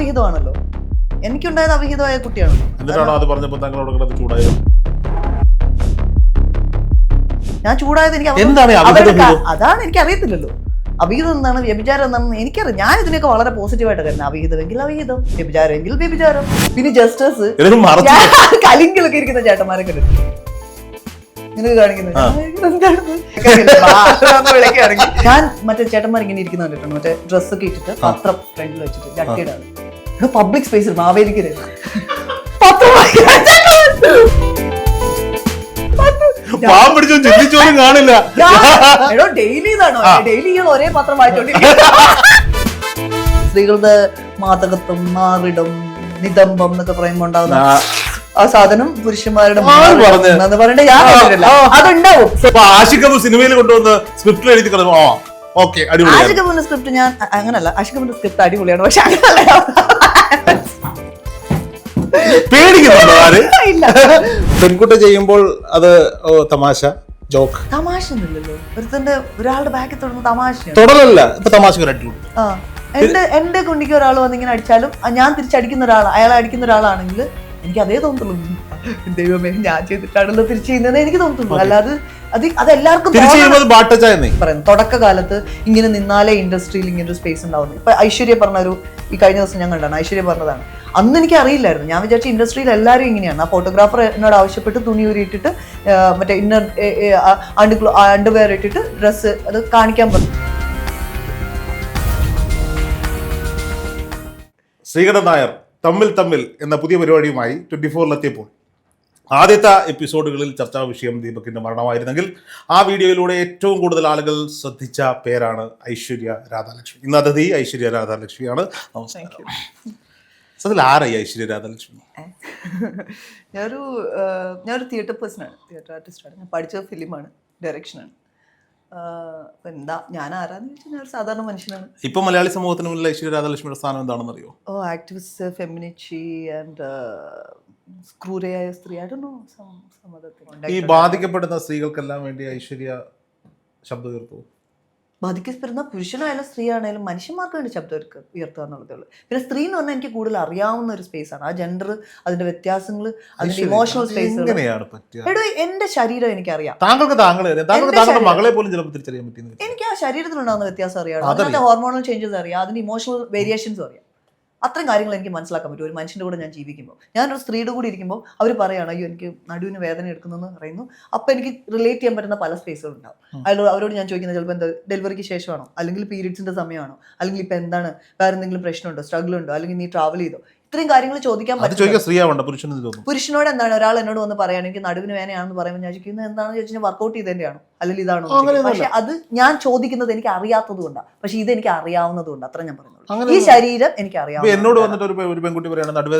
അവിഹിതമാണല്ലോ. എനിക്കുണ്ടായത് അവിഹിതമായ കുട്ടിയാണല്ലോ. എന്നിട്ടാണോ അത് പറഞ്ഞപ്പോൾ താങ്കളോട് കിടന്ന് ചൂടായത്? ഞാൻ ചൂടായത് എനിക്ക് അതാണ് എനിക്ക് അറിയത്തില്ലല്ലോ. അവിഹിതം എന്താണ്, വ്യഭിചാരം എന്താണെന്ന് എനിക്കറിയാം. ഞാൻ ഇതിനൊക്കെ വളരെ പോസിറ്റീവായിട്ട് കരുതുന്നത്. അവിഹിതമെങ്കിൽ അവിഹിതം, വ്യഭിചാരം എങ്കിൽ വ്യഭിചാരം. പിന്നെ ജസ്റ്റേഴ്സ് കലിങ്കിലൊക്കെ ഇരിക്കുന്ന ചേട്ടന്മാരെ കണ്ടിട്ട് ഇങ്ങനെ കാണിക്കുന്നത് ഞാൻ മറ്റേ ചേട്ടന്മാർ ഇങ്ങനെ ഇരിക്കുന്ന കണ്ടിട്ടുണ്ട്. മറ്റേ ഡ്രസ്സൊക്കെ ഇട്ടിട്ട് പത്രം ഫ്രണ്ടിൽ വെച്ചിട്ട് ജട്ടിയിടാണ്. പബ്ലിക് സ്പേസിൽ മാവേലിക്കര് പത്രം കാണില്ല. എടോ ഡെയിലി ഇതാണോ? ഡെയിലി ഒരേ പത്രം വായിച്ചോണ്ടിരിക്കും. സ്ത്രീകളുടെ മാതകത്വം, മാറിടം, നിതംബം എന്നൊക്കെ പറയുമ്പോ ഉണ്ടാവുന്ന ആ സാധനം പുരുഷന്മാരുടെ പറഞ്ഞിട്ട് ഞാൻ അതുണ്ടാവും. സിനിമയിൽ കൊണ്ടുവന്ന് സ്ക്രിപ്റ്റിൽ എഴുതി ആഷിഖ് കപൂറിന്റെ സ്ക്രിപ്റ്റ് ഞാൻ അങ്ങനല്ല. ആഷിഖ് കപൂറിന്റെ സ്ക്രിപ്റ്റ് അടിപൊളിയാണ്. പക്ഷെ അങ്ങനല്ല പെൺകുട്ടി ചെയ്യുമ്പോൾ അത് തമാശ, ജോക്ക്. തമാശ ഒന്നുമില്ലല്ലോ. ഒരാളുടെ ബാക്കിൽ തുടർന്ന് തമാശ തുടരല്ല. ഇപ്പൊ തമാശ എന്റെ കുണ്ടിക്ക് ഒരാൾ വന്നിങ്ങനെ അടിച്ചാലും ഞാൻ തിരിച്ചടിക്കുന്ന ഒരാൾ, അയാളെ അടിക്കുന്ന ഒരാളാണെങ്കിൽ എനിക്ക് അതേ തോന്നുള്ളൂ. ദൈവമേ ഞാൻ ചെയ്തിട്ടാണല്ലോ തിരിച്ചു ചെയ്യുന്നത് എനിക്ക് തോന്നുള്ളൂ. അല്ലാതെ അതെല്ലാവർക്കും പറയുന്നു. തുടക്കകാലത്ത് ഇങ്ങനെ നിന്നാലേ ഇൻഡസ്ട്രിയിൽ ഇങ്ങനെ ഒരു സ്പേസ് ഉണ്ടാവുന്നു. ഇപ്പൊ ഐശ്വര്യ പറഞ്ഞൊരു ഈ കഴിഞ്ഞ ദിവസം ഞാൻ കണ്ടാണ്. ഐശ്വര്യ പറഞ്ഞതാണ്. അന്ന് എനിക്ക് അറിയില്ലായിരുന്നു. ഞാൻ വിചാരിച്ച ഇൻഡസ്ട്രിയിൽ എല്ലാവരും ഇങ്ങനെയാണ്. ആ ഫോട്ടോഗ്രാഫർ എന്നോട് ആവശ്യപ്പെട്ട് തുണി ഊരിയിട്ടിട്ട് മറ്റേ ഇന്നർ അണ്ടർവെയർ ഇട്ടിട്ട് ഡ്രസ്സ് അത് കാണിക്കാൻ പറഞ്ഞു. ശ്രീകണ്ഠൻ നായർ തമ്മിൽ എന്ന പുതിയ പരിപാടിയുമായി 24-ലെത്തിയപ്പോൾ ആദ്യത്തെ എപ്പിസോഡുകളിൽ ചർച്ചാ വിഷയം ദീപകിന്റെ മരണമായിരുന്നെങ്കിൽ ആ വീഡിയോയിലൂടെ ഏറ്റവും കൂടുതൽ ആളുകൾ ശ്രദ്ധിച്ച പേരാണ് ഐശ്വര്യ രാധാലക്ഷ്മി. ഇന്ന് അതിഥി ഐശ്വര്യ രാധാലക്ഷ്മിയാണ്. അതിൽ ആരായി ഐശ്വര്യ രാധാലക്ഷ്മി? ഞാനൊരു തിയേറ്റർ പേഴ്സണാണ്, തിയേറ്റർ ആർട്ടിസ്റ്റാണ്. ഞാൻ പഠിച്ചത് ഫിലിമാണ്, ഡയറക്ഷനാണ്. എന്താ ഞാൻ ആരാന്ന് ചോദിച്ചാൽ ഞാൻ ഒരു സാധാരണ മനുഷ്യനാണ്. ഇപ്പൊ മലയാളി സമൂഹത്തിന് മുന്നിൽ ഐശ്വര്യ രാധാലക്ഷ്മിയുടെ സ്ഥാനം എന്താണെന്ന് അറിയോ? ആക്ടിവിസ്റ്റ്, ഫെമിനിറ്റി ആൻഡ് ക്രൂരയായ സ്ത്രീ. ഈ ബാധിക്കപ്പെടുന്ന സ്ത്രീകൾക്കെല്ലാം വേണ്ടി ഐശ്വര്യ ശബ്ദം ഉയർത്തുമോ? ബാധിക്കപ്പെടുന്ന പുരുഷനായാലും സ്ത്രീ ആണെങ്കിലും മനുഷ്യന്മാർക്ക് വേണ്ടി ശബ്ദം ഉയർത്തുക എന്നുള്ളതേ ഉള്ളൂ. പിന്നെ സ്ത്രീ എന്ന് പറഞ്ഞാൽ എനിക്ക് കൂടുതൽ അറിയാവുന്ന ഒരു സ്പേസാണ്. ആ ജെൻഡർ, അതിന്റെ വ്യത്യാസങ്ങൾ, അതിന്റെ ഇമോഷണൽ സ്പേസ്. എടോ എന്റെ ശരീരം എനിക്കറിയാം. എനിക്ക് ആ ശരീരത്തിലുണ്ടാകുന്ന വ്യത്യാസം അറിയാം, അതിന്റെ ഹോർമോണൽ ചേഞ്ചസ് അറിയാം, അതിന്റെ ഇമോഷണൽ വേരിയേഷൻസും അറിയാം. അത്രയും കാര്യങ്ങൾ എനിക്ക് മനസ്സിലാക്കാൻ പറ്റും ഒരു മനുഷ്യൻ്റെ കൂടെ ഞാൻ ജീവിക്കുമ്പോൾ. ഞാനൊരു സ്ത്രീയുടെ കൂടെ ഇരിക്കുമ്പോൾ അവർ പറയുകയാണ് അയ്യോ എനിക്ക് നടുവിന് വേദന എടുക്കുന്നതെന്ന് പറയുന്നു. അപ്പോൾ എനിക്ക് റിലേറ്റ് ചെയ്യാൻ പറ്റുന്ന പല സ്പേസുകളുണ്ടാവും. അവരോട് ഞാൻ ചോദിക്കുന്നത് ചിലപ്പോൾ എന്താ ഡെലിവറിക്ക് ശേഷമാണോ, അല്ലെങ്കിൽ പീരീഡ്സിൻ്റെ സമയമാണോ, അല്ലെങ്കിൽ ഇപ്പം എന്താണ്, വേറെ എന്തെങ്കിലും പ്രശ്നമുണ്ടോ, സ്ട്രഗിൾ ഉണ്ടോ, അല്ലെങ്കിൽ നീ ട്രാവൽ ചെയ്തോ, ഇത്രയും കാര്യങ്ങൾ ചോദിക്കാൻ പറ്റും. പുരുഷനോട് എന്താണ് ഒരാൾ എന്നോട് വന്ന് പറയുകയാണെങ്കിൽ നടുവിന് വേദനയാണെന്ന് പറയുമ്പോൾ ഞാൻ ചോദിക്കുന്നത് എന്താണെന്ന് ചോദിച്ചാൽ വർക്കൗട്ട് ചെയ്തതിൻ്റെയാണോ അല്ലെങ്കിൽ ഇതാണോ. പക്ഷെ അത് ഞാൻ ചോദിക്കുന്നത് എനിക്ക് അറിയാത്തത് കൊണ്ടാണ്. പക്ഷെ ഇത് എനിക്ക് അറിയാവുന്നത് കൊണ്ട് അത്ര ഞാൻ പറയുന്നുള്ളൂ. ഈ ശരീരം എനിക്ക് അറിയാം. എന്നോട് വന്നിട്ട് ഒരു പെൺകുട്ടി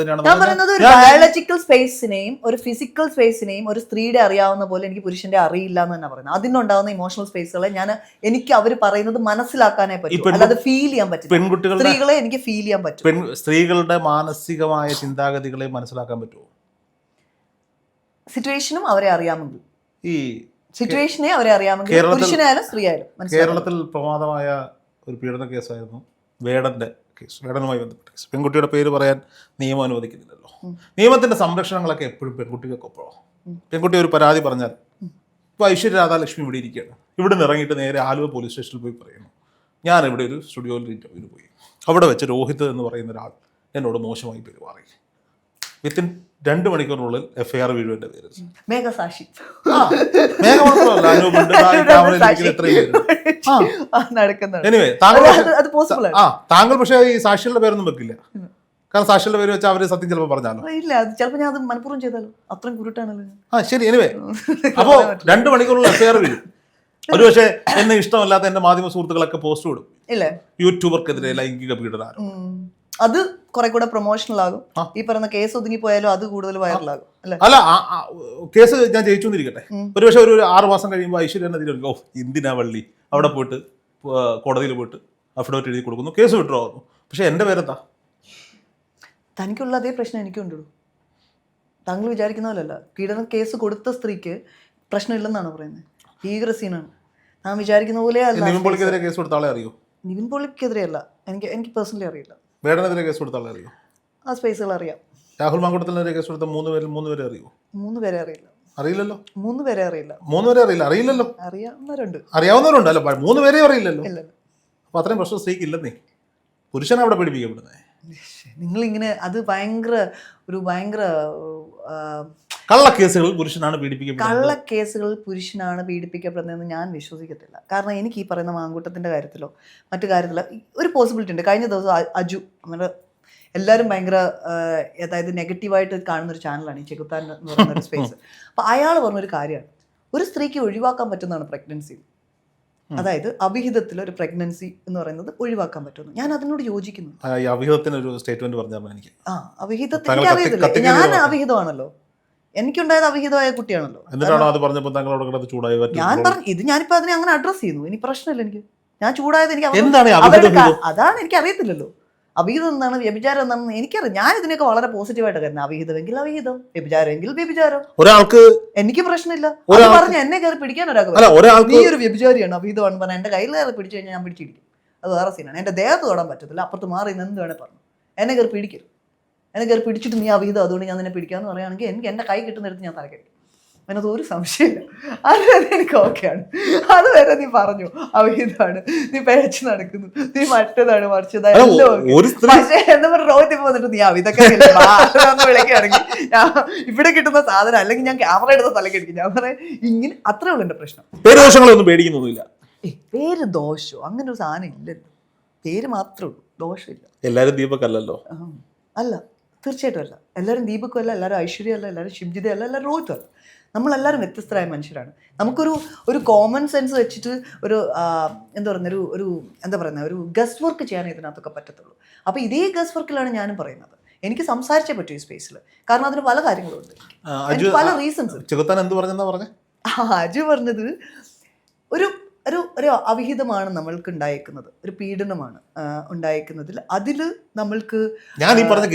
ഞാൻ പറയുന്നത് ഒരു ബയോളജിക്കൽ സ്പേസിനെയും ഒരു ഫിസിക്കൽ സ്പേസിനെയും ഒരു സ്ത്രീയുടെ അറിയാവുന്ന പോലെ എനിക്ക് പുരുഷന്റെ അറിയില്ല എന്ന് തന്നെ പറയുന്നത്. അതിനുണ്ടാവുന്ന ഇമോഷണൽ സ്പേസുകളെ എനിക്ക് അവർ പറയുന്നത് മനസ്സിലാക്കാനേ പറ്റും, അല്ലാതെ ഫീൽ ചെയ്യാൻ പറ്റും. സ്ത്രീകളെ എനിക്ക് ഫീൽ ചെയ്യാൻ പറ്റും. സ്ത്രീകളുടെ മാനസികമായ ചിന്താഗതികളെ മനസ്സിലാക്കാൻ പറ്റുമോ? സിറ്റുവേഷനും അവരെ അറിയാമെങ്കിൽ, ഈ സിറ്റുവേഷനെ അവരെ അറിയാമെങ്കിൽ പുരുഷനായാലും സ്ത്രീ ആയാലും. കേരളത്തിൽ പ്രമാദമായ ഒരു പീഡന കേസായിരുന്നു വേടന്റെ കേസ്, വേടനുമായി ബന്ധപ്പെട്ട കേസ്. പെൺകുട്ടിയുടെ പേര് പറയാൻ നിയമം അനുവദിക്കുന്നില്ലല്ലോ. നിയമത്തിന്റെ സംരക്ഷണങ്ങളൊക്കെ എപ്പോഴും പെൺകുട്ടികൾക്കൊപ്പം. പെൺകുട്ടി ഒരു പരാതി പറഞ്ഞാൽ ഇപ്പോൾ ഐശ്വര്യ രാധാലക്ഷ്മി ഇവിടെ ഇരിക്കുകയാണ്, ഇവിടെ നിന്ന് ഇറങ്ങിയിട്ട് നേരെ ആലുവ പോലീസ് സ്റ്റേഷനിൽ പോയി പറയുന്നു ഞാൻ ഇവിടെ ഒരു സ്റ്റുഡിയോയിൽ ഇന്റർവ്യൂവിന് പോയി, അവിടെ വെച്ച് രോഹിത് എന്ന് പറയുന്ന ഒരാൾ എന്നോട് മോശമായി പെരുമാറി. വിത്തിൻ 2 മണിക്കൂറിനുള്ളിൽ FIR വീഴും എൻ്റെ പേര്. മേഘസാക്ഷി താങ്കൾ പക്ഷേ ഈ സാക്ഷികളുടെ പേരൊന്നും വെക്കില്ല, കാരണം സാക്ഷികളുടെ പേര് വെച്ചാൽ അവര് സത്യം ചിലപ്പോൾ പറഞ്ഞാലോ. ഇല്ല, ചിലപ്പോൾ ഞാൻ അത് മനഃപൂർവ്വം ചെയ്താലോ, അത്രയും കുരുട്ടാണല്ലോ. ശരി, എനിവേ അപ്പോ 2 മണിക്കൂറിനുള്ളിൽ FIR വീഴും. ഒരു പക്ഷേ എന്നെ ഇഷ്ടമല്ലാത്ത എന്റെ മാധ്യമ സുഹൃത്തുക്കളൊക്കെ പോസ്റ്റ് വിടും, യൂട്യൂബർക്കെതിരെ ലൈംഗിക പീഡനം. അത് കുറെ കൂടെ പ്രൊമോഷണൽ ആകും. ഈ പറയുന്ന കേസ് ഒതുങ്ങി പോയാലും അത് കൂടുതൽ വൈറലാകും. അല്ല, കേസ് ഞാൻ ജയിച്ചോന്നിരിക്കട്ടെ, ഒരു പക്ഷെ ഒരു 6 മാസം കഴിയുമ്പോൾ ഐശ്വര്യ തീരുമാനിക്കും ഇന്ദിനാ വള്ളി അവിടെ പോയിട്ട് കോടതിയിൽ പോയിട്ട് അഫിഡവിറ്റ് എഴുതി കൊടുക്കുന്നു, കേസ് വിഡ്രോ ആകുന്നു. പക്ഷെ എന്റെ പേരെന്താ? തനിക്കുള്ള അതേ പ്രശ്നം എനിക്കുണ്ടോ? താങ്കൾ വിചാരിക്കുന്ന പോലല്ല. പീഡന കേസ് കൊടുത്ത സ്ത്രീക്ക് പ്രശ്നമില്ലെന്നാണ് പറയുന്നത്. ഭീകര സീനാണ്. താൻ വിചാരിക്കുന്ന പോലെ അല്ല. നിവിൻ പോളിക്കെതിരെ കേസ് കൊടുത്ത ആളെ അറിയോ? നിവിൻ പോളിക്കെതിരെ അല്ല, എനിക്ക് പേഴ്സണലി അറിയില്ല. വേടനെതിരെ കേസ് കൊടുത്ത ആളെ അറിയോ? ആ സ്പേസുകൾ അറിയാം. രാഹുൽ മാങ്കൂട്ടത്തിനെതിരെ കേസ് കൊടുത്ത മൂന്ന് പേരെ അറിയോ? 3 പേരെ അറിയില്ല. അറിയില്ലല്ലോ. 3 പേരെ അറിയില്ല. 3 പേരെ അറിയില്ല, അറിയില്ലല്ലോ. അറിയാവുന്നവരുണ്ട്. അറിയാവുന്നവരുണ്ട് അല്ല, 3 പേരെയും അറിയില്ലല്ലോ. ഇല്ല. അപ്പൊ അത്രയും പ്രശ്നം സ്ത്രീക്ക് ഇല്ലെന്നേ. പുരുഷനെ അവിടെ പിടിപ്പിക്കപ്പെടുന്നേ. നിങ്ങളിങ്ങനെ അത് ഭയങ്കര കള്ളക്കേസുകൾ പുരുഷനാണ് പീഡിപ്പിക്കപ്പെടുന്നത്. കള്ളക്കേസുകൾ പുരുഷനാണ് പീഡിപ്പിക്കപ്പെടുന്നതെന്ന് ഞാൻ വിശ്വസിക്കത്തില്ല. കാരണം എനിക്ക് ഈ പറയുന്ന മാങ്കൂട്ടത്തിൻ്റെ കാര്യത്തിലോ മറ്റു കാര്യത്തിലോ ഒരു പോസിബിലിറ്റി ഉണ്ട്. കഴിഞ്ഞ ദിവസം അജു, നമ്മുടെ എല്ലാവരും ഭയങ്കര അതായത് നെഗറ്റീവായിട്ട് കാണുന്ന ഒരു ചാനലാണ് ഈ ചെകുത്താൻ എന്ന് പറയുന്ന ഒരു സ്പേസ്. അപ്പോൾ അയാൾ പറഞ്ഞൊരു കാര്യമാണ്, ഒരു സ്ത്രീക്ക് ഒഴിവാക്കാൻ പറ്റുന്നതാണ് പ്രഗ്നൻസി. അതായത് അവിഹിതത്തിൽ ഒരു പ്രഗ്നൻസി എന്ന് പറയുന്നത് ഒഴിവാക്കാൻ പറ്റുന്നു. ഞാൻ അതിനോട് യോജിക്കുന്നു. അവിഹിതത്തിനൊരു സ്റ്റേറ്റ്മെന്റ് പറഞ്ഞാൽ എനിക്ക് അവിഹിതത്തിൽ അറിയത്തില്ല. ഞാൻ അവിഹിതമാണല്ലോ, എനിക്കുണ്ടായത് അവിഹിതമായ കുട്ടിയാണല്ലോ. എന്നിട്ടാണോ അത് പറഞ്ഞപ്പോൾ താങ്കളോട് ചൂടായി? ഞാൻ പറഞ്ഞു ഇത്, ഞാനിപ്പോ അതിനെ അങ്ങനെ അഡ്രസ് ചെയ്യുന്നു. ഇനി പ്രശ്നമില്ല. എനിക്ക് ഞാൻ ചൂടായത് എനിക്ക് അതാണ് എനിക്ക് അറിയത്തില്ലല്ലോ. അവിഹിതം എന്താണ്, വ്യഭിചാരം എന്താണെന്ന് എനിക്കറിയാം. ഞാൻ ഇതിനൊക്കെ വളരെ പോസിറ്റീവായിട്ട് കരുതുന്നത്. അവിഹിതമെങ്കിൽ അവിഹിതം, വ്യഭിചാരമെങ്കിൽ വ്യഭിചാരം. ഒരാൾക്ക് എനിക്ക് പ്രശ്നമില്ല. അത് പറഞ്ഞ എന്നെ കയറി പിടിക്കാൻ നീ ഒരു വ്യഭിചാരിയാണ് അവിഹിതമാണെന്ന് പറഞ്ഞാൽ എന്റെ കയ്യിൽ കയറി പിടിച്ചു കഴിഞ്ഞാൽ ഞാൻ പിടിച്ചിരിക്കും. അത് വേറെ സീനാണ്. എന്റെ ദേഹത്ത് തൊടാൻ പറ്റത്തില്ല. അപ്പുറത്ത് മാറി എന്ത് വേണേ പറഞ്ഞു എന്നെ കയറി പിടിക്കരുത്. എന്നെ കയറി പിടിച്ചിട്ട് നീ അവിഹിതം അതുകൊണ്ട് ഞാൻ നിന്നെ പിടിക്കാന്ന് പറയുകയാണെങ്കിൽ എനിക്ക് എന്റെ കൈ കിട്ടുന്നിടത്ത് ഞാൻ തലക്കടിക്കും. അതിനകത്ത് ഒരു സംശയമില്ല. അതുവരെ എനിക്ക് ഓക്കെയാണ്. അതുവരെ നീ പറഞ്ഞു അവിഹിതമാണ്, നീ പേച്ച് നടക്കുന്നു, നീ മറ്റേതാണ് മറിച്ചതാണ്, പക്ഷേ എന്താ പറയുക റോഡിൽ വന്നിട്ട് നീ അവിതൊക്കെ വിളിക്കുകയാണെങ്കിൽ ഇവിടെ കിട്ടുന്ന സാധനം അല്ലെങ്കിൽ ഞാൻ ക്യാമറ എടുത്ത തലക്കടിക്കും. ഞാൻ പറയാം ഇങ്ങനെ അത്രേ ഉള്ളൂ എന്റെ പ്രശ്നം. പേടിക്കുന്നൊന്നുമില്ല. പേര് ദോഷോ അങ്ങനെ ഒരു സാധനം ഇല്ലല്ലോ. പേര് മാത്രമേ ഉള്ളൂ, ദോഷമില്ല. എല്ലാവരും ദീപക്കല്ലല്ലോ. അല്ല, തീർച്ചയായിട്ടും അല്ല. എല്ലാവരും ദീപക്കും അല്ല, എല്ലാവരും ഐശ്വര്യ അല്ല, എല്ലാവരും ശിവജിത അല്ല, എല്ലാവരും രോഹിത്തും അല്ല. നമ്മളെല്ലാവരും വ്യത്യസ്തരായ മനുഷ്യരാണ്. നമുക്കൊരു കോമൺ സെൻസ് വെച്ചിട്ട് ഒരു എന്താ പറയുന്ന ഒരു എന്താ പറയുന്ന ഒരു ഗസ്റ്റ് വർക്ക് ചെയ്യാൻ ഇതിനകത്തൊക്കെ പറ്റത്തുള്ളൂ. അപ്പോൾ ഇതേ ഗസ്റ്റ് വർക്കിലാണ് ഞാനും പറയുന്നത്. എനിക്ക് സംസാരിച്ചേ പറ്റൂ ഈ സ്പേസിൽ. കാരണം അതിന് പല കാര്യങ്ങളുണ്ട്, പല റീസൺസ്. അജു പറഞ്ഞത് ഒരു അവിഹിതമാണ് നമ്മൾക്ക് ഉണ്ടായേക്കുന്നത്, ഒരു പീഡനമാണ് ഉണ്ടായേക്കുന്നതിൽ. അതിൽ നമ്മൾക്ക് ഞാൻ ഈ പറഞ്ഞ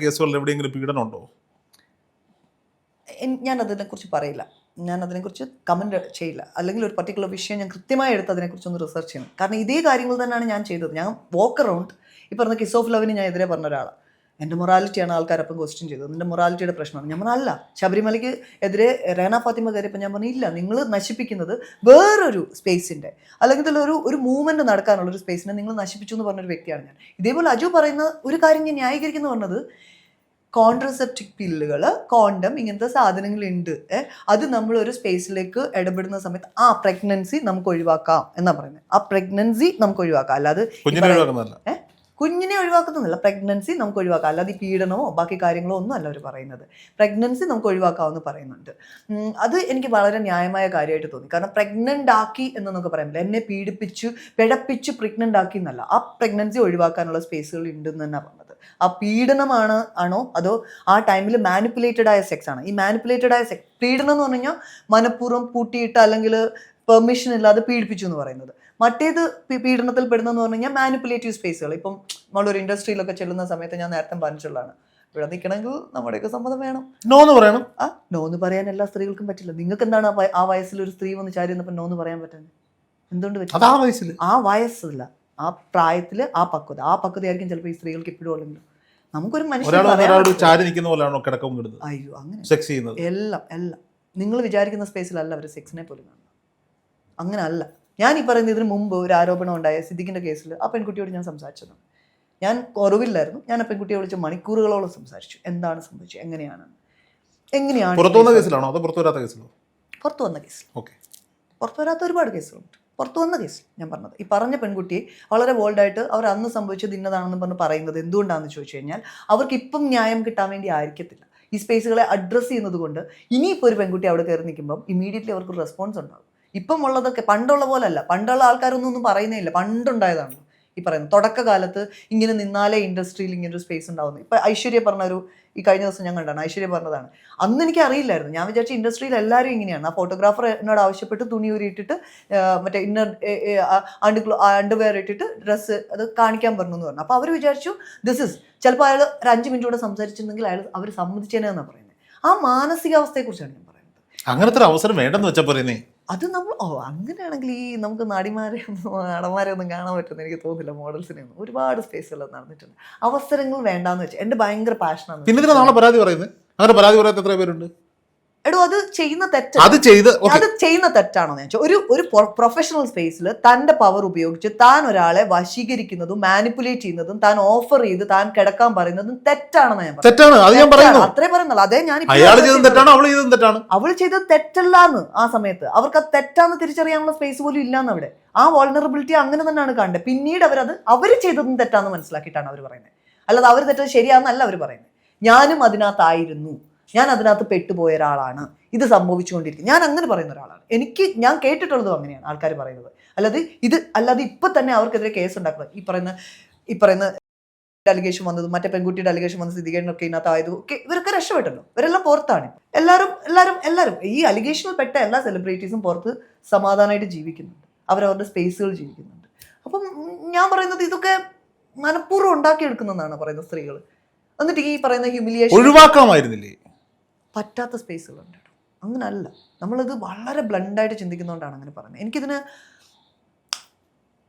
കേസുകളിൽ എവിടെയെങ്കിലും പീഡനം ഉണ്ടോ? ഞാൻ അതിനെക്കുറിച്ച് പറയില്ല. ഞാൻ അതിനെക്കുറിച്ച് കമൻറ്റ് ചെയ്യില്ല. അല്ലെങ്കിൽ ഒരു പർട്ടിക്കുലർ വിഷയം ഞാൻ കൃത്യമായി എടുത്ത് അതിനെക്കുറിച്ചൊന്ന് റിസർച്ച് ചെയ്യണം. കാരണം ഇതേ കാര്യങ്ങൾ തന്നെയാണ് ഞാൻ ചെയ്തത്. ഞാൻ വോക്ക് അറൗണ്ട് ഈ പറഞ്ഞ കിസ് ഓഫ് ലവിന് ഞാൻ എതിരെ പറഞ്ഞ ഒരാളാണ്. എൻ്റെ മൊറാലിറ്റിയാണ് ആൾക്കാരപ്പം ക്വസ്റ്റ്യൻ ചെയ്തത്. നിൻ്റെ മൊറാലിറ്റിയുടെ പ്രശ്നമാണ്. ഞാൻ പറഞ്ഞല്ല, ശബരിമലയ്ക്ക് എതിരെ റേന ഫാത്തിമ കയറിയപ്പോൾ ഞാൻ പറഞ്ഞു ഇല്ല, നിങ്ങൾ നശിപ്പിക്കുന്നത് വേറൊരു സ്പേസിൻ്റെ അല്ലെങ്കിൽ ഒരു മൂവ്മെൻറ്റ് നടക്കാനുള്ളൊരു സ്പേസിനെ നിങ്ങൾ നശിപ്പിച്ചു എന്ന് പറഞ്ഞൊരു വ്യക്തിയാണ് ഞാൻ. ഇതേപോലെ അജു പറയുന്ന ഒരു കാര്യം ഞാൻ ന്യായീകരിക്കുന്നു പറഞ്ഞത്, കോൺട്രസെപ്റ്റിക് പില്ലുകൾ, കോണ്ടം, ഇങ്ങനത്തെ സാധനങ്ങളുണ്ട്. അത് നമ്മൾ ഒരു സ്പേസിലേക്ക് ഇടപെടുന്ന സമയത്ത് ആ പ്രഗ്നൻസി നമുക്ക് ഒഴിവാക്കാം എന്നാ പറയുന്നത്. ആ പ്രഗ്നൻസി നമുക്ക് ഒഴിവാക്കാം, അല്ലാതെ കുഞ്ഞിനെ ഒഴിവാക്കുന്നില്ല. പ്രഗ്നൻസി നമുക്ക് ഒഴിവാക്കാം, അല്ലാതെ ഈ പീഡനമോ ബാക്കി കാര്യങ്ങളോ ഒന്നും അല്ല അവർ പറയുന്നത്. പ്രഗ്നൻസി നമുക്ക് ഒഴിവാക്കാമെന്ന് പറയുന്നുണ്ട്. അത് എനിക്ക് വളരെ ന്യായമായ കാര്യമായിട്ട് തോന്നി. കാരണം പ്രഗ്നൻ്റ് ആക്കി എന്നൊക്കെ പറയുമ്പോൾ എന്നെ പീഡിപ്പിച്ചു പിഴപ്പിച്ചു പ്രഗ്നൻ്റ് ആക്കി എന്നല്ല, ആ പ്രഗ്നൻസി ഒഴിവാക്കാനുള്ള സ്പേസുകൾ ഉണ്ടെന്ന് തന്നെ പറഞ്ഞത്. ആ ആണോ അതോ ആ ടൈമിൽ മാനിപ്പുലേറ്റഡ് ആയ സെക്സ് ആണ്. ഈ മാനിപ്പുലേറ്റഡ് ആയ സെക്സ്, പീഡനം എന്ന് പറഞ്ഞു കഴിഞ്ഞാൽ മനഃപൂർവ്വം പൂട്ടിയിട്ട് അല്ലെങ്കിൽ പെർമിഷൻ ഇല്ലാതെ പീഡിപ്പിച്ചു എന്ന് പറയുന്നത്. മറ്റേത് പീഡനത്തിൽ പെടുന്നതെന്ന് പറഞ്ഞു കഴിഞ്ഞാൽ മാനിപ്പുലേറ്റീവ് സ്പേസുകൾ. ഇപ്പം നമ്മളൊരു ഇൻഡസ്ട്രിയിലൊക്കെ ചെല്ലുന്ന സമയത്ത് ഞാൻ നേരത്തെ പറഞ്ഞിട്ടുള്ളതാണ്, ഇവിടെ നിൽക്കണമെങ്കിൽ നമ്മുടെയൊക്കെ സമ്മതം വേണം. നോന്ന് പറയണം. നോന്ന് പറയാൻ എല്ലാ സ്ത്രീകൾക്കും പറ്റില്ല. നിങ്ങൾക്ക് എന്താണ് ആ വയസ്സിൽ ഒരു സ്ത്രീ വന്ന് ചാരി വന്നപ്പോൾ നോന്ന് പറയാൻ പറ്റുന്നത്? എന്തുകൊണ്ട് പറ്റും? ആ വയസ്സില്ല, ആ പ്രായത്തിൽ ആ പക്വതയായിരിക്കും ചിലപ്പോൾ ഈ സ്ത്രീകൾക്ക് ഇപ്പോഴും ഉള്ളെങ്കിലും. നമുക്കൊരു അയ്യോ അങ്ങനെ എല്ലാം നിങ്ങൾ വിചാരിക്കുന്ന സ്പേസിലല്ല അവർ സെക്സിനെ പോലും കാണുന്നത്. അങ്ങനെ അല്ല. ഞാൻ ഈ പറയുന്നത് ഇതിന് മുമ്പ് ഒരു ആരോപണം ഉണ്ടായ സിദ്ദിഖിൻ്റെ കേസിൽ ആ പെൺകുട്ടിയോട് ഞാൻ സംസാരിച്ചതാണ്. ഞാൻ കുറവില്ലായിരുന്നു. ഞാൻ ആ പെൺകുട്ടിയെ വിളിച്ച് മണിക്കൂറുകളോളം സംസാരിച്ചു. എന്താണ് സംഭവിച്ചത്, എങ്ങനെയാണ് പുറത്തു വന്ന കേസിൽ. പുറത്തു വരാത്ത ഒരുപാട് കേസുകളുണ്ട്. പുറത്തു വന്ന കേസ് ഞാൻ പറഞ്ഞത്, ഈ പറഞ്ഞ പെൺകുട്ടിയെ വളരെ ബോൾഡായിട്ട് അവർ അന്ന് സംഭവിച്ചത് ഇന്നതാണെന്ന് പറഞ്ഞ് പറയുന്നത് എന്തുകൊണ്ടാണെന്ന് ചോദിച്ചു കഴിഞ്ഞാൽ അവർക്ക് ഇപ്പം ന്യായം കിട്ടാൻ വേണ്ടി ആയിരിക്കത്തില്ല. ഈ സ്പേസുകളെ അഡ്രസ്സ് ചെയ്യുന്നത് കൊണ്ട് ഇനിയിപ്പോൾ ഒരു പെൺകുട്ടി അവിടെ കയറി നിൽക്കുമ്പം ഇമീഡിയറ്റ്ലി അവർക്ക് റെസ്പോൺസ് ഉണ്ടാകും. ഇപ്പം ഉള്ളതൊക്കെ പണ്ടുള്ള പോലല്ല. പണ്ടുള്ള ആൾക്കാരൊന്നും പറയുന്നേ ഇല്ല, പണ്ടുണ്ടായതാണല്ലോ ഈ പറയുന്നത്. തുടക്കകാലത്ത് ഇങ്ങനെ നിന്നാലേ ഇൻഡസ്ട്രിയിൽ ഇങ്ങനൊരു സ്പേസ് ഉണ്ടാവുന്നു. ഇപ്പം ഐശ്വര്യ പറഞ്ഞൊരു ഈ കഴിഞ്ഞ ദിവസം ഞാൻ കണ്ടാണ്, ഐശ്വര്യ പറഞ്ഞതാണ്. അന്ന് എനിക്ക് അറിയില്ലായിരുന്നു. ഞാൻ വിചാരിച്ച ഇൻഡസ്ട്രിയിൽ എല്ലാവരും ഇങ്ങനെയാണ്. ആ ഫോട്ടോഗ്രാഫർ എന്നോട് ആവശ്യപ്പെട്ട് തുണി ഊരിയിട്ടിട്ട് മറ്റേ ഇന്നർ അണ്ടർവെയർ ഇട്ടിട്ട് ഡ്രസ്സ് അത് കാണിക്കാൻ പറഞ്ഞു എന്ന് പറഞ്ഞു. അപ്പോൾ അവർ വിചാരിച്ചു ചിലപ്പോൾ അയാൾ ഒരു 5 മിനിറ്റ് കൂടെ സംസാരിച്ചിട്ടുണ്ടെങ്കിൽ അവർ സമ്മതിച്ചേനെന്നാണ് പറയുന്നത്. ആ മാനസികാവസ്ഥയെക്കുറിച്ചാണ് ഞാൻ പറയുന്നത്. അങ്ങനത്തെ ഒരു അവസരം വേണ്ടെന്ന് വെച്ചാൽ പറയുന്നേ. അത് നമ്മൾ അങ്ങനെയാണെങ്കിൽ ഈ നമുക്ക് നടന്മാരെ ഒന്നും കാണാൻ പറ്റുമെന്ന് എനിക്ക് തോന്നുന്നില്ല. മോഡൽസിനെ ഒന്നും ഒരുപാട് സ്പേസുകൾ നടന്നിട്ടുണ്ട്. അവസരങ്ങൾ വേണ്ടാന്ന് വെച്ചാൽ എൻ്റെ ഭയങ്കര പാഷനാണ്. പിന്നെ നാളെ പരാതി പറയുന്നത് അങ്ങനെ പരാതി പറയാത്ത എത്ര പേരുണ്ട്? എടോ അത് ചെയ്യുന്ന തെറ്റാണോ ഞാൻ ഒരു പ്രൊഫഷണൽ സ്പേസിൽ തന്റെ പവർ ഉപയോഗിച്ച് താൻ ഒരാളെ വശീകരിക്കുന്നതും മാനിപ്പുലേറ്റ് ചെയ്യുന്നതും താൻ ഓഫർ ചെയ്ത് താൻ കിടക്കാൻ പറയുന്നതും തെറ്റാണെന്ന് ഞാൻ പറയുന്നത്. അത്രേ പറയുന്നുള്ളൂ. അതേ ഞാൻ അവൾ ചെയ്തത് തെറ്റല്ലാന്ന് ആ സമയത്ത് അവർക്ക് അത് തെറ്റാന്ന് തിരിച്ചറിയാനുള്ള സ്പേസ് പോലും ഇല്ലാന്ന് അവിടെ. ആ വൾണറബിലിറ്റി അങ്ങനെ തന്നെയാണ് കണ്ടത്. പിന്നീട് അവർ ചെയ്തതും തെറ്റാന്ന് മനസ്സിലാക്കിയിട്ടാണ് അവർ പറയുന്നത്. അല്ലാതെ അവർ തെറ്റത് ശരിയാണെന്നല്ല അവർ പറയുന്നത്. ഞാനും അതിനകത്തായിരുന്നു, ഞാൻ അതിനകത്ത് പെട്ടുപോയ ഒരാളാണ്, ഇത് സംഭവിച്ചുകൊണ്ടിരിക്കും, ഞാൻ അങ്ങനെ പറയുന്ന ഒരാളാണ്. ഞാൻ കേട്ടിട്ടുള്ളതും അങ്ങനെയാണ് ആൾക്കാർ പറയുന്നത്. അല്ലാതെ ഇപ്പൊ തന്നെ അവർക്കെതിരെ കേസ് ഉണ്ടാക്കുന്നത് ഈ പറയുന്ന അലിഗേഷൻ വന്നതും മറ്റേ പെൺകുട്ടിയുടെ അലിഗേഷൻ വന്ന സ്ഥിതികളൊക്കെ ഇതിനകത്തായതും ഒക്കെ ഇവരൊക്കെ രക്ഷപ്പെട്ടല്ലോ. ഇവരെല്ലാം പുറത്താണ്. എല്ലാവരും ഈ അലിഗേഷനിൽ പെട്ട എല്ലാ സെലിബ്രിറ്റീസും പുറത്ത് സമാധാനമായിട്ട് ജീവിക്കുന്നുണ്ട്. അവരവരുടെ സ്പേസുകൾ ജീവിക്കുന്നുണ്ട്. അപ്പം ഞാൻ പറയുന്നത് ഇതൊക്കെ മനഃപൂർവ്വം ഉണ്ടാക്കിയെടുക്കുന്നതാണ് പറയുന്നത് സ്ത്രീകൾ. എന്നിട്ട് ഈ പറയുന്ന ഹ്യൂമിലിയേഷൻ ഒഴിവാക്കാമായിരുന്നില്ലേ? പറ്റാത്ത സ്പേസുകളുണ്ട്. അങ്ങനല്ല, നമ്മളിത് വളരെ ബ്ലണ്ടായിട്ട് ചിന്തിക്കുന്നതുകൊണ്ടാണ് അങ്ങനെ പറയുന്നത്. എനിക്കിതിന്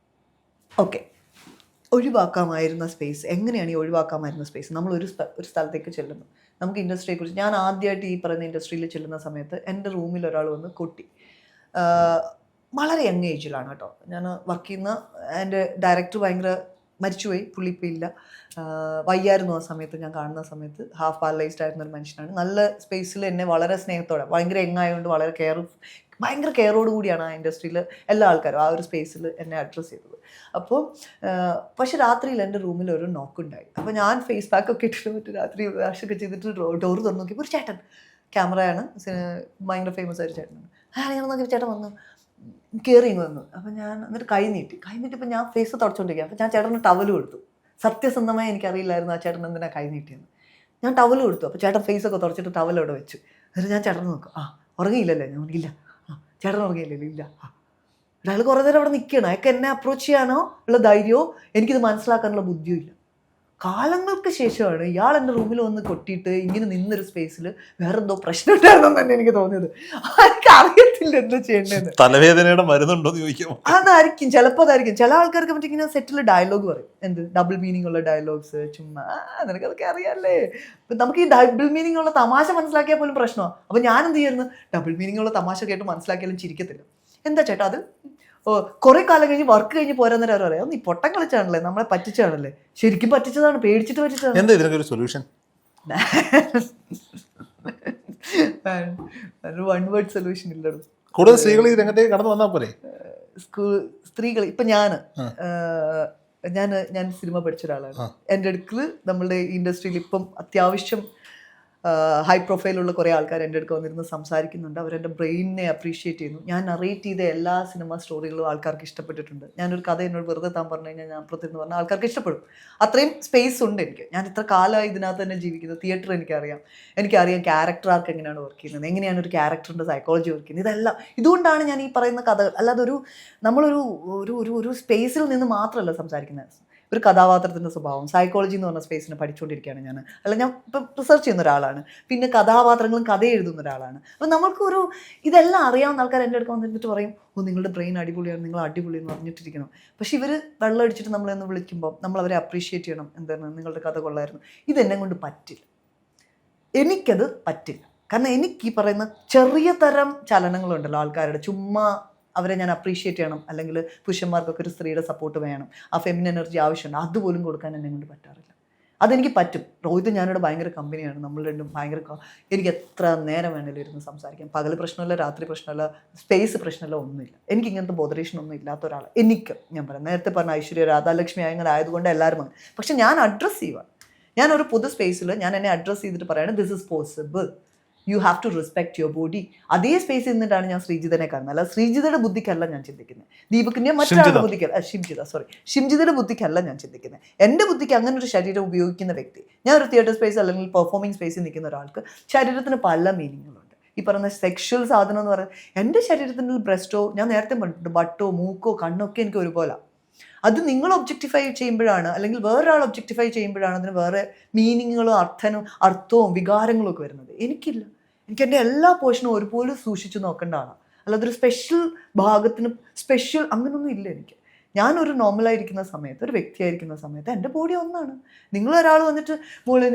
ഒഴിവാക്കാമായിരുന്ന സ്പേസ് എങ്ങനെയാണ്? ഈ ഒഴിവാക്കാമായിരുന്ന സ്പേസ് നമ്മൾ ഒരു സ്ഥലത്തേക്ക് ചെല്ലുന്നു. നമുക്ക് ഇൻഡസ്ട്രിയെക്കുറിച്ച് ഞാൻ ആദ്യമായിട്ട് ഈ പറയുന്ന ഇൻഡസ്ട്രിയിൽ ചെല്ലുന്ന സമയത്ത് എൻ്റെ റൂമിൽ ഒരാൾ വന്ന് കൊട്ടി. വളരെ യങ് ഏജിലാണ് കേട്ടോ. ഞാൻ വർക്ക് ചെയ്യുന്ന എൻ്റെ ഡയറക്ടർ ഭയങ്കര മരിച്ചുപോയി, പുള്ളി ഇപ്പോൾ ഇല്ല. വയ്യായിരുന്നു ആ സമയത്ത്. ഞാൻ കാണുന്ന സമയത്ത് ഹാഫ് പാരലൈസ്ഡ് ആയിരുന്ന ഒരു മനുഷ്യനാണ്. നല്ല സ്പേസിൽ എന്നെ വളരെ സ്നേഹത്തോടെ, ഭയങ്കര യങ്ങായതുകൊണ്ട് വളരെ ഭയങ്കര കെയറോട് കൂടിയാണ് ആ ഇൻഡസ്ട്രിയിൽ എല്ലാ ആൾക്കാരും ആ ഒരു സ്പേസിൽ എന്നെ അഡ്രസ്സ് ചെയ്തത്. അപ്പോൾ പക്ഷെ രാത്രിയിൽ എൻ്റെ റൂമിൽ ഒരു നോക്കുണ്ടായി. അപ്പോൾ ഞാൻ ഫേസ് പാക്കൊക്കെ ഇട്ടിട്ട് മറ്റു രാത്രി വാഷൊക്കെ ചെയ്തിട്ട് ഡോർ തുറന്നു നോക്കിയപ്പോൾ ഒരു ചേട്ടൻ, ക്യാമറയാണ്, ഭയങ്കര ഫേമസ് ആയൊരു ചേട്ടനാണ്. അങ്ങനെ നോക്കിയപ്പോൾ ചേട്ടൻ വന്നു, കയറി വന്നു. അപ്പം ഞാൻ എന്നിട്ട് കൈ നീട്ടിയപ്പോൾ ഞാൻ ഫേസ് തുടച്ചുകൊണ്ടിരിക്കുക. അപ്പോൾ ഞാൻ ചേട്ടന് ടവൽ കൊടുത്തു. സത്യസന്ധമായി എനിക്കറിയില്ലായിരുന്നു ആ ചേട്ടൻ എന്തിനാണ് കൈ നീട്ടിയെന്ന്. ഞാൻ ടവൽ കൊടുത്തു. അപ്പോൾ ചേട്ടൻ ഫേസൊക്കെ തുടച്ചിട്ട് ടവൽ അവിടെ വെച്ചു. എന്നിട്ട് ഞാൻ ചേട്ടനെ നോക്കും. ഉറങ്ങിയില്ലല്ലേ? ഞാൻ ഇല്ല. ചേട്ടൻ ഉറങ്ങിയില്ലല്ലോ? ഇല്ല. ഒരാൾ കുറേ നേരം അവിടെ നിൽക്കണം. അയാൾക്ക് എന്നെ അപ്രോച്ച് ചെയ്യാനോ ഉള്ള ധൈര്യമോ എനിക്കിത് മനസ്സിലാക്കാനുള്ള ബുദ്ധിയോ ഇല്ല. കാലങ്ങൾക്ക് ശേഷമാണ് ഇയാൾ എൻ്റെ റൂമിൽ വന്ന് കൊട്ടിയിട്ട് ഇങ്ങനെ നിന്നൊരു സ്പേസിൽ വേറെന്തോ പ്രശ്നം ഉണ്ടായിരുന്നെന്ന് തന്നെ എനിക്ക് തോന്നിയത്. എനിക്ക് അറിയത്തില്ല എന്താ ചെയ്യേണ്ടതെന്ന്. തലവേദനയുടെ മരുന്നുണ്ടോ എന്ന് ചോദിക്കാം. അതായിരിക്കും, ചിലപ്പോൾ അതായിരിക്കും. ചില ആൾക്കാർക്ക് മറ്റേ ഇങ്ങനെ സെറ്റിൽ ഡയലോഗ് പറയും, എന്ത് ഡബിൾ മീനിങ് ഉള്ള ഡയലോഗ്സ്. ചുമ്മാ നിനക്കതൊക്കെ അറിയാമല്ലേ. നമുക്ക് ഈ ഡബിൾ മീനിങ് ഉള്ള തമാശ മനസ്സിലാക്കിയാൽ പോലും പ്രശ്നമാണ്. അപ്പം ഞാൻ എന്ത് ചെയ്യുന്നു? ഡബിൾ മീനിങ് ഉള്ള തമാശ കേട്ട് മനസ്സിലാക്കിയാലും ചിരിക്കത്തില്ല. എന്താ ചേട്ടാ അത്? കുറെ കാലം കഴിഞ്ഞ് വർക്ക് കഴിഞ്ഞ് പോരാന്നേരം അവർ പറയാം, നീ പൊട്ടം കളിച്ചാണല്ലേ, നമ്മളെ പറ്റിച്ചാണല്ലേ. ശരിക്കും പറ്റിച്ചതാണ്, പേടിച്ചിട്ട് പറ്റിച്ചതാണ്. എന്താ ഇതിനൊക്കെ ഒരു സൊല്യൂഷൻ? വൺ വേർഡ് സൊല്യൂഷൻ ഇല്ലടോ. കൂടുതൽ സ്ത്രീകൾ ഈ രംഗത്തേക്ക് കടന്നു വന്നാൽ പോലെ. സ്ത്രീകൾ ഇപ്പൊ ഞാൻ സിനിമ പഠിച്ച ഒരാളാണ്. എൻ്റെ അടുക്കൽ നമ്മളുടെ ഇൻഡസ്ട്രിയിൽ ഇപ്പം അത്യാവശ്യം ഹൈ പ്രൊഫൈലുള്ള കുറേ ആൾക്കാർ എൻ്റെ അടുക്ക് വന്നിരുന്ന് സംസാരിക്കുന്നുണ്ട്. അവരെൻ്റെ ബ്രെയിനിനെ അപ്രീഷിയേറ്റ് ചെയ്യുന്നു. ഞാൻ നറേറ്റ് ചെയ്ത എല്ലാ സിനിമ സ്റ്റോറികളും ആൾക്കാർക്ക് ഇഷ്ടപ്പെട്ടിട്ടുണ്ട്. ഞാനൊരു കഥ എന്നോട് വെറുതെ താൻ പറഞ്ഞു കഴിഞ്ഞാൽ ഞാൻ അപ്പുറത്തിരുന്ന് പറഞ്ഞാൽ ആൾക്കാർക്ക് ഇഷ്ടപ്പെടും. അത്രയും സ്പേസ് ഉണ്ട് എനിക്ക്. ഞാൻ ഇത്ര കാലമായി ഇതിനകത്ത് തന്നെ ജീവിക്കുന്നത്. തിയേറ്റർ എനിക്കറിയാം ക്യാരക്ടർ ആർക്ക് എങ്ങനെയാണ് വർക്ക് ചെയ്യുന്നത്, എങ്ങനെയാണ് ഒരു ക്യാരക്ടറിൻ്റെ സൈക്കോളജി വർക്ക് ചെയ്യുന്നത്, ഇതെല്ലാം. ഇതുകൊണ്ടാണ് ഞാൻ ഈ പറയുന്ന കഥകൾ. അല്ലാതെ നമ്മളൊരു സ്പേസിൽ നിന്ന് മാത്രമല്ല സംസാരിക്കുന്നത്. ഒരു കഥാപാത്രത്തിൻ്റെ സ്വഭാവം, സൈക്കോളജി എന്ന് പറഞ്ഞ സ്പേസിനെ പഠിച്ചുകൊണ്ടിരിക്കുകയാണ് ഞാൻ. ഞാൻ ഇപ്പം റിസർച്ച് ചെയ്യുന്ന ഒരാളാണ്. പിന്നെ കഥാപാത്രങ്ങളും കഥ എഴുതുന്ന ഒരാളാണ്. അപ്പം നമ്മൾക്കൊരു ഇതെല്ലാം അറിയാവുന്ന ആൾക്കാർ എൻ്റെ അടുത്ത് വന്നിട്ട് പറയും, നിങ്ങളുടെ ബ്രെയിൻ അടിപൊളിയാണ്, നിങ്ങൾ അടിപൊളി എന്ന് പറഞ്ഞിട്ടിരിക്കണം. പക്ഷെ ഇവർ വെള്ളം അടിച്ചിട്ട് നമ്മളെന്ന് വിളിക്കുമ്പോൾ നമ്മൾ അവരെ അപ്രീഷിയേറ്റ് ചെയ്യണം. എന്താണ് നിങ്ങളുടെ കഥ കൊള്ളായിരുന്നു. ഇതെന്നെ കൊണ്ട് പറ്റില്ല, എനിക്കത് പറ്റില്ല. കാരണം എനിക്ക് ഈ പറയുന്ന ചെറിയ തരം ചലനങ്ങളുണ്ടല്ലോ ആൾക്കാരുടെ, ചുമ്മാ അവരെ ഞാൻ അപ്രീഷിയേറ്റ് ചെയ്യണം, അല്ലെങ്കിൽ പുരുഷന്മാർക്കൊക്കെ ഒരു സ്ത്രീയുടെ സപ്പോർട്ട് വേണം, ആ ഫെമിൻ എനർജി ആവശ്യമുണ്ട്, അതുപോലും കൊടുക്കാൻ എന്നെ കൊണ്ട് പറ്റാറില്ല. അതെനിക്ക് പറ്റും. റോഹിത് ഞാനിവിടെ ഭയങ്കര കമ്പനിയാണ്, നമ്മൾ രണ്ടും ഭയങ്കര എനിക്ക് എത്ര നേരം വേണമെങ്കിലും ഇരുന്ന് സംസാരിക്കാം. പകൽ പ്രശ്നമില്ല, രാത്രി പ്രശ്നമില്ല, സ്പേസ് പ്രശ്നമില്ല, ഒന്നുമില്ല. എനിക്ക് ഇങ്ങനത്തെ ബോധറേഷനൊന്നും ഇല്ലാത്ത ഒരാൾ എനിക്ക്. ഞാൻ പറയാം, നേരത്തെ പറഞ്ഞ ഐശ്വര്യ രാധാലക്ഷ്മി അങ്ങനെ ആയതുകൊണ്ട് എല്ലാവരും അങ്ങനെ. പക്ഷെ ഞാൻ അഡ്രസ്സ് ചെയ്യുവാണ്. ഞാനൊരു പൊതു സ്പേസിൽ ഞാൻ എന്നെ അഡ്രസ്സ് ചെയ്തിട്ട് പറയാണ്, this is possible, you have to respect your body. അതേ സ്പേസിൽ നിന്നിട്ടാണ് ഞാൻ ശ്രീജിതനെ കാണുന്നത്. അല്ല ശ്രീജിതയുടെ ബുദ്ധിക്കല്ല ഞാൻ ചിന്തിക്കുന്നത്, ദീപകിൻ്റെ മറ്റൊരാളുടെ ബുദ്ധിക്കല്ല, ഷിംജിതയുടെ ബുദ്ധിക്കല്ല ഞാൻ ചിന്തിക്കുന്നത്. എൻ്റെ ബുദ്ധിക്ക് അങ്ങനെ ഒരു ശരീരം ഉപയോഗിക്കുന്ന വ്യക്തി, ഞാൻ ഒരു തിയേറ്റർ സ്പേസ് അല്ലെങ്കിൽ പെർഫോമിംഗ് സ്പേസിൽ നിൽക്കുന്ന ഒരാൾക്ക് ശരീരത്തിന് പല മീനിങ്ങുകളുണ്ട്. ഈ പറയുന്ന സെക്ഷൽ സാധനം എന്ന് പറയുന്നത്, എൻ്റെ ശരീരത്തിൻ്റെ ബ്രസ്റ്റോ, ഞാൻ നേരത്തെ പറഞ്ഞിട്ടുണ്ട്, ബട്ടോ മൂക്കോ കണ്ണോ ഒക്കെ എനിക്ക് ഒരുപോലെ. അത് നിങ്ങൾ ഒബ്ജക്റ്റിഫൈ ചെയ്യുമ്പോഴാണ്, അല്ലെങ്കിൽ വേറൊരാൾ ഒബ്ജക്റ്റിഫൈ ചെയ്യുമ്പോഴാണ് അതിന് വേറെ മീനിങ്ങുകളും അർത്ഥവും വികാരങ്ങളും ഒക്കെ വരുന്നത്. എനിക്കില്ല. എനിക്ക് എൻ്റെ എല്ലാ പോർഷനും ഒരുപോലെ സൂക്ഷിച്ച് നോക്കേണ്ട ആളാണ്. അല്ലാതെ ഒരു സ്പെഷ്യൽ ഭാഗത്തിന് സ്പെഷ്യൽ അങ്ങനൊന്നും ഇല്ല എനിക്ക്. ഞാനൊരു നോർമലായിരിക്കുന്ന സമയത്ത്, ഒരു വ്യക്തിയായിരിക്കുന്ന സമയത്ത് എൻ്റെ ബോഡി ഒന്നാണ്. നിങ്ങളൊരാൾ വന്നിട്ട് മോളെ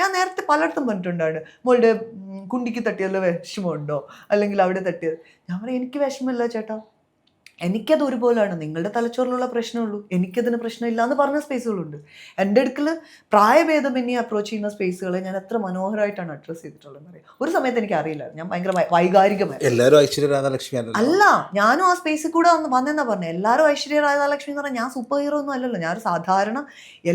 ഞാൻ നേരത്തെ പലയിടത്തും പറഞ്ഞിട്ടുണ്ടാണ്, മോളുടെ കുണ്ടിക്ക് തട്ടിയല്ലോ വിഷമമുണ്ടോ, അല്ലെങ്കിൽ അവിടെ തട്ടിയത്. ഞാൻ പറയും എനിക്ക് വിഷമമില്ല ചേട്ടാ, എനിക്കത് ഒരുപോലെയാണ്. നിങ്ങളുടെ തലച്ചോറിലുള്ള പ്രശ്നമുള്ളൂ, എനിക്കതിന് പ്രശ്നമില്ല എന്ന് പറഞ്ഞ സ്പേസുകളുണ്ട്. എൻ്റെ അടുക്കൽ പ്രായഭേദമന്യേ അപ്രോച്ച് ചെയ്യുന്ന സ്പേസുകളെ ഞാൻ എത്ര മനോഹരമായിട്ടാണ് അഡ്രസ്സ് ചെയ്തിട്ടുള്ളത് അറിയാം. ഒരു സമയത്ത് എനിക്ക് അറിയില്ല, ഞാൻ ഭയങ്കര വൈകാരികമായി. എല്ലാവരും ഐശ്വര്യ രാധാലക്ഷ്മി അല്ല, ഞാനും ആ സ്പേസിൽ കൂടെ വന്നെന്നാ പറഞ്ഞത്. എല്ലാവരും ഐശ്വര്യ രാധാലക്ഷ്മി എന്ന് പറഞ്ഞാൽ ഞാൻ സൂപ്പർ ഹീറോ ഒന്നും അല്ലല്ലോ. ഞാനൊരു സാധാരണ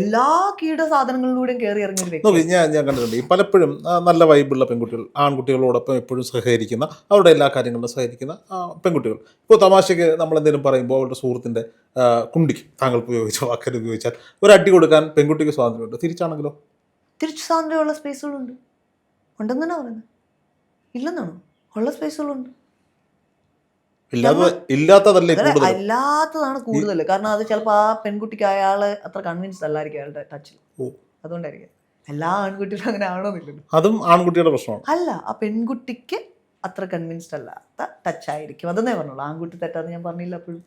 എല്ലാ കീട സാധനങ്ങളിലൂടെയും കയറി ഇറങ്ങിയൊരു വ്യക്തി. ഞാൻ കണ്ടിട്ടുണ്ട് പലപ്പോഴും നല്ല വൈബുള്ള പെൺകുട്ടികൾ, ആൺകുട്ടികളോടൊപ്പം എപ്പോഴും സഹകരിക്കുന്ന, അവരുടെ എല്ലാ കാര്യങ്ങളിലും സഹകരിക്കുന്ന പെൺകുട്ടികൾ. ഇപ്പോൾ തമാശയ്ക്ക് നമ്മൾ എന്തെങ്കിലും പറയുമ്പോൾ അവരുടെ സുഹൃത്തിൻ്റെ കുണ്ടിക്ക് താങ്കൾ ഉപയോഗിച്ച വാക്കൽ ഉപയോഗിച്ചാൽ ഒരു അടി കൊടുക്കാൻ പെൺകുട്ടിക്ക് സ്വാതന്ത്ര്യമുണ്ട്. തിരിച്ചാണെങ്കിലോ? തിരിച്ചു സ്വാതന്ത്ര്യമുള്ള സ്പേസുകളുണ്ട്. ഉണ്ടെന്നാണ് പറയുന്നത്. ഇല്ലെന്നാണോ? ഉള്ള സ്പേസുകളുണ്ട്. അല്ലാത്തതാണ് കൂടുതൽ. കാരണം അത് ചിലപ്പോൾ ആ പെൺകുട്ടിക്ക് അയാള് അത്ര കൺവിൻസ്ഡ് അല്ലായിരിക്കും അയാളുടെ ടച്ചിൽ. അതുകൊണ്ടായിരിക്കും. എല്ലാ ആൺകുട്ടികളും അങ്ങനെ ആവണമെന്നില്ലല്ലോ. അതും ആൺകുട്ടിയുടെ പ്രശ്നമാണ്. അല്ല, ആ പെൺകുട്ടിക്ക് അത്ര കൺവിൻസ്ഡ് അല്ലാത്ത ടച്ച് ആയിരിക്കും. അതെന്നേ പറഞ്ഞോളൂ. ആൺകുട്ടി തെറ്റാന്ന് ഞാൻ പറഞ്ഞില്ല. അപ്പോഴും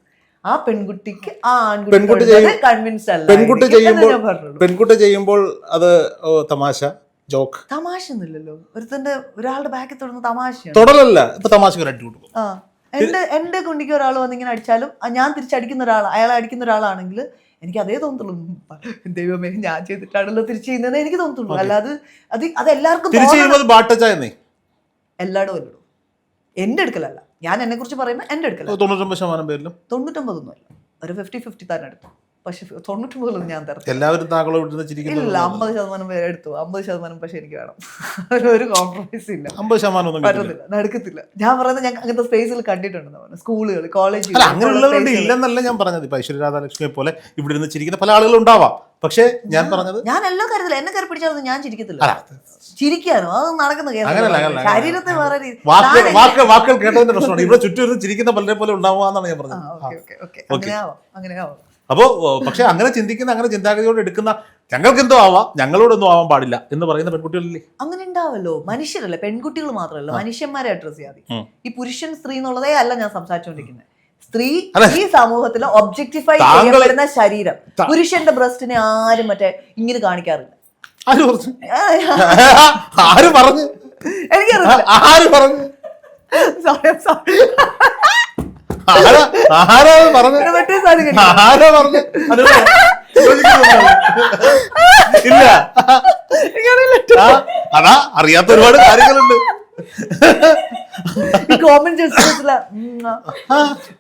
ആ പെൺകുട്ടിക്ക് ആ ആൺകുട്ടി കൺവിൻസ്ഡ് അല്ല. പെൺകുട്ടി ചെയ്യുമ്പോൾ അത് തമാശ, ജോക്ക്. തമാശ ഒന്നുമില്ലല്ലോ. ഒരാളുടെ ബാക്കിൽ തൊടുന്ന തമാശയാണ്. തൊടലല്ല, ഇപ്പൊ തമാശക്ക് ഒരു അടി കൊടുക്കും. ആ, എന്റെ കുണ്ടിക്ക് ഒരാൾ വന്നിങ്ങനെ അടിച്ചാലും ഞാൻ തിരിച്ചടിക്കുന്ന ഒരാൾ, അയാളെ അടിക്കുന്ന ഒരാളാണെങ്കിൽ എനിക്ക് അതേ തോന്നത്തുള്ളൂ. ദൈവമേ, ഞാൻ ചെയ്തിട്ടാണല്ലോ തിരിച്ചു ചെയ്യുന്നത് എനിക്ക് തോന്നത്തുള്ളൂ. അല്ലാതെ അത് എല്ലാവർക്കും എല്ലായിടും അല്ലടോ. എന്റെ അടുക്കലല്ല, ഞാൻ എന്നെ കുറിച്ച് പറയുമ്പോൾ എന്റെ അടുക്കല 99% പേരിലും 99 അല്ല, ഒരു 50-50 തന്നെ എടുത്തു. പക്ഷെ 99 ഞാൻ തരത്തില്ല. എല്ലാവരും ഇല്ല, 50% പേര് എടുത്തു. 50% പക്ഷെ എനിക്ക് വേണം. ഒരു കോംപ്രമൈസ് ഇല്ല. 50% പറ്റത്തില്ല, നടക്കത്തില്ല. ഞാൻ പറയുന്നത് ഞാൻ അങ്ങനത്തെ സ്പേസിൽ കണ്ടിട്ടുണ്ടെന്ന്. സ്കൂളുകൾ, കോളേജ്, അങ്ങനെയുള്ളവരുണ്ട്. ഇല്ലെന്നല്ല ഞാൻ പറഞ്ഞത്. ഇപ്പൊ ഐശ്വര്യ രാധാലക്ഷ്മിയെ പോലെ ഇവിടെ ഇരുന്ന് ചിരിക്കുന്ന പല ആളുകളും ഉണ്ടാവാം. പക്ഷെ ഞാൻ പറഞ്ഞത്, ഞാൻ എല്ലാം കരുതില്ല. എന്നെ കയറി പിടിച്ചാൽ ഞാൻ ചിരിക്കത്തില്ല. ചിരിക്കാനോ അത് നടക്കുന്ന ശരീരത്തെ വേറെ വാക്കുകൾ കേട്ടതിന്റെ പ്രശ്നമാണ്. ഇവിടെ ചുറ്റും ചിരിക്കുന്ന പലരെ പോലെ ഉണ്ടാവുകയെന്നാണ് ഞാൻ പറഞ്ഞത്. അപ്പോ പക്ഷെ അങ്ങനെ ചിന്തിക്കുന്ന, അങ്ങനെ ചിന്താഗതിയോട് എടുക്കുന്ന, ഞങ്ങൾക്ക് എന്തോ ആവാം, ഞങ്ങളോടൊന്നും ആവാൻ പാടില്ല എന്ന് പറയുന്ന പെൺകുട്ടികളില്ലേ? അങ്ങനെ ഉണ്ടാവല്ലോ. മനുഷ്യരല്ല, പെൺകുട്ടികൾ മാത്രമല്ല, മനുഷ്യന്മാരെ അഡ്രസ് ചെയ്യാതെ. ഈ പുരുഷൻ സ്ത്രീ എന്നുള്ളതേ അല്ല ഞാൻ സംസാരിച്ചുകൊണ്ടിരിക്കുന്നത്. സ്ത്രീ ഈ സമൂഹത്തിൽ ഒബ്ജക്ടിഫൈ ചെയ്യപ്പെടുന്ന ശരീരം. പുരുഷന്റെ ബ്രസ്റ്റിനെ ആരും ഇങ്ങനെ കാണിക്കാറില്ല. എനിക്കറിയില്ല. അതാ അറിയാത്ത ഒരുപാട് കാര്യങ്ങളുണ്ട്.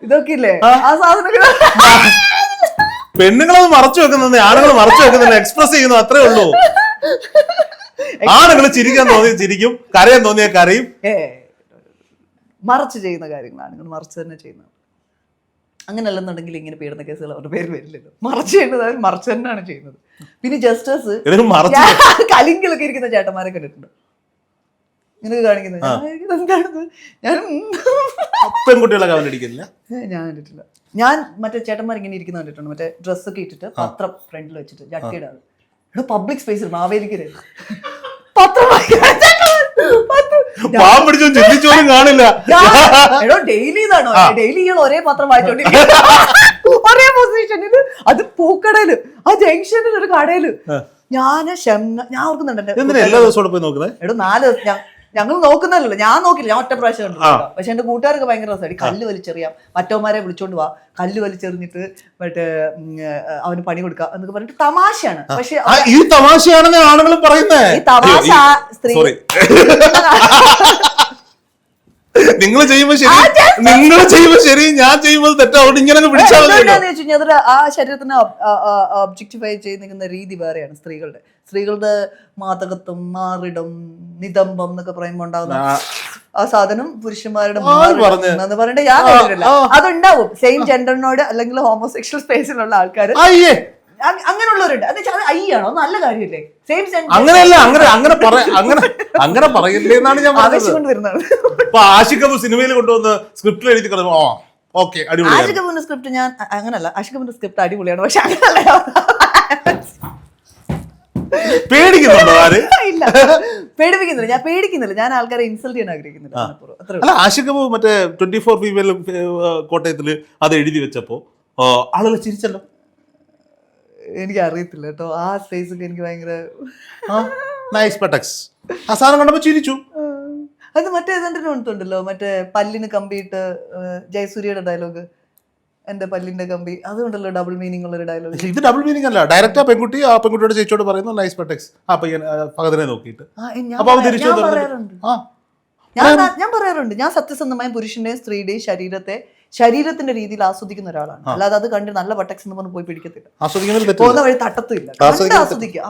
ഇതൊക്കെ ഇല്ലേ ആ സാധനങ്ങൾ. പെണ്ണുങ്ങളത് മറച്ചു വെക്കുന്നത്, ആണുങ്ങൾ മറച്ചു വെക്കുന്നില്ല, എക്സ്പ്രസ് ചെയ്യുന്നു, അത്രേ ഉള്ളൂ. ആണുങ്ങൾ ചിരിക്കാൻ തോന്നിയ ചിരിക്കും, കരയാൻ തോന്നിയ കരയും. മറച്ചു ചെയ്യുന്ന കാര്യങ്ങൾ ആണുങ്ങൾ മറച്ചു തന്നെ ചെയ്യുന്നത്. അങ്ങനെയല്ലെന്നുണ്ടെങ്കിൽ ഇങ്ങനെ പീഡന കേസുകൾ അവരുടെ പേര് വരില്ലല്ലോ. മറച്ചു ചെയ്യുന്നത് അവർ മറച്ചു തന്നെയാണ് ചെയ്യുന്നത്. പിന്നെ ജസ്റ്റേഴ്സ് കലിങ്കിലൊക്കെ ഇരിക്കുന്ന ചേട്ടന്മാരെ കണ്ടിട്ടുണ്ട് ഇങ്ങനെ കാണിക്കുന്നത്. ഞാൻ പെൺകുട്ടികളൊക്കെ അവനടിക്കില്ല. ഞാൻ കണ്ടിട്ടില്ല. ഞാൻ മറ്റേ ചേട്ടന്മാർ ഇങ്ങനെ ഇരിക്കുന്ന കണ്ടിട്ടുണ്ട്. മറ്റേ ഡ്രസ്സൊക്കെ ഇട്ടിട്ട് പത്രം ഫ്രണ്ടിൽ വെച്ചിട്ട് ജട്ടിയുടെ പബ്ലിക് സ്പേസിൽ മാവേലിക്കര പത്രം കാണില്ല. എടോ ഡെയിലി ഇതാണോ? ഡെയിലി ഇയാൾ ഒരേ പത്രം വായിച്ചോണ്ടിരിക്കും, ഒരേ പൊസിഷനിൽ. അത് പൂക്കടയില്, ആ ജംഗ്ഷനിൽ ഒരു കടയില്. ഞാൻ ഓർക്കുന്നുണ്ട്. എല്ലാ ദിവസവും പോയി നോക്കുന്നത്. എടോ 4 ദിവസം ഞങ്ങൾ നോക്കുന്നല്ലോ. ഞാൻ നോക്കില്ല, ഞാൻ ഒറ്റ പ്രാവശ്യം കണ്ടു. പക്ഷെ എന്റെ കൂട്ടുകാർക്ക് ഭയങ്കര രസമായി. കല്ല് വലിച്ചെറിയാം, മറ്റവന്മാരെ വിളിച്ചോണ്ട് പോവാ, കല്ല് വലിച്ചെറിഞ്ഞിട്ട് മറ്റേ അവന് പണി കൊടുക്കാം എന്നൊക്കെ പറഞ്ഞിട്ട് തമാശയാണ്. പക്ഷെ ഈ തമാശയാണെന്ന് ആളുകൾ പറയുന്നത്. ഈ തമാശ സ്ത്രീ നിങ്ങൾ ചെയ്യുമ്പോ ശരി, നിങ്ങൾ ചെയ്യുമ്പോ ശരി, ഞാൻ ചെയ്യുമ്പോൾ തെറ്റാവും. ഇങ്ങനെ പിടിച്ചാൽ ആ ശരീരത്തിന് ഒബ്ജക്ടിഫൈ ചെയ്ത് നിൽക്കുന്ന രീതി വേറെയാണ് സ്ത്രീകളുടെ മാതകത്വം, മാറിടം, നിതംബം എന്നൊക്കെ പറയുമ്പോ ഉണ്ടാവുന്ന ആ സാധനം പുരുഷന്മാരുടെ എന്ന് പറഞ്ഞിട്ട് ഞാൻ കേട്ടിട്ടില്ല. അതുണ്ടാവും സെയിം ജെൻഡറിനോട് അല്ലെങ്കിൽ ഹോമോസെക്ഷൽ സ്പേസിലുള്ള ആൾക്കാർ. അങ്ങനെയുള്ളവരുണ്ട്. അത് അയ്യാണോ? നല്ല കാര്യമല്ലേ? സെയിം അങ്ങനെയല്ല, അങ്ങനെ പറയില്ലേ എന്നാണ് ഞാൻ വരുന്നത്. ആഷിഖ് കപൂർ സിനിമയിൽ കൊണ്ടുവന്ന് സ്ക്രിപ്റ്റിൽ എഴുതി ആഷിഖ് കപൂറിന്റെ സ്ക്രിപ്റ്റ് ഞാൻ അങ്ങനല്ല. ആഷിഖ് കപൂറിന്റെ സ്ക്രിപ്റ്റ് അടിപൊളിയാണ്. പക്ഷെ അങ്ങനല്ല. പേടിക്കുന്നുണ്ടോ? ഇല്ല, പേടിപ്പിക്കുന്നില്ല, ഞാൻ പേടിക്കുന്നില്ല, ഞാൻ ആൾക്കാരെ ഇൻസൾട്ട് ചെയ്യാൻ ആഗ്രഹിക്കുന്നില്ല. അത്രേ ഉള്ളൂ. അല്ല, ആഷിഖ് മറ്റേ 24 ഫീമെയിൽ കോട്ടയത്തിൽ അത് എഴുതി വെച്ചപ്പോ ആളുകൾ ചിരിച്ചല്ലോ. എനിക്ക് അറിയത്തില്ല കേട്ടോ, ആ സ്പേസ് ഒക്കെ എനിക്ക് ഭയങ്കര നൈസ് പെട്ടക്സ് ആ സാധനം കണ്ടപ്പോ ചിരിച്ചു. അത് മറ്റേ ഏതാണ്ടിനും ഉണ്ടല്ലോ, മറ്റേ പല്ലിന് കമ്പിയിട്ട് ജയസൂര്യയുടെ ഡയലോഗ്, എന്റെ പല്ലിന്റെ കമ്പി, അതുകൊണ്ടല്ലോ ഡബിൾ മീനിങ് ഉള്ള ഒരു ഡയലോഗ്. ഇത് ഡബിൾ മീനിങ് അല്ല, ഡയറക്റ്റ് ആ പെൺകുട്ടി ആ പെൺകുട്ടിയോട് ചേച്ചിയോട് പറയുന്നു നൈസ് പെട്ടക്സ് ആ പയ്യൻ പകതിനെ നോക്കിയിട്ട്. അപ്പൊ അവൻ തിരിച്ചു പറയാറുണ്ട്, ഞാൻ പറയാറുണ്ട്, ഞാൻ സത്യസന്ധമായ പുരുഷന്റെയും സ്ത്രീയുടെയും ശരീരത്തിന്റെ രീതിയിൽ ആസ്വദിക്കുന്ന ഒരാളാണ്. അല്ലാതെ അത് കണ്ട് നല്ല പട്ടക്സ് എന്ന് പറഞ്ഞ് പോയി പിടിക്കത്തില്ല, ആസ്വദിക്കുന്നതിൽ പോകുന്ന വഴി തട്ടത്തില്ല, ആസ്വദിക്കുക.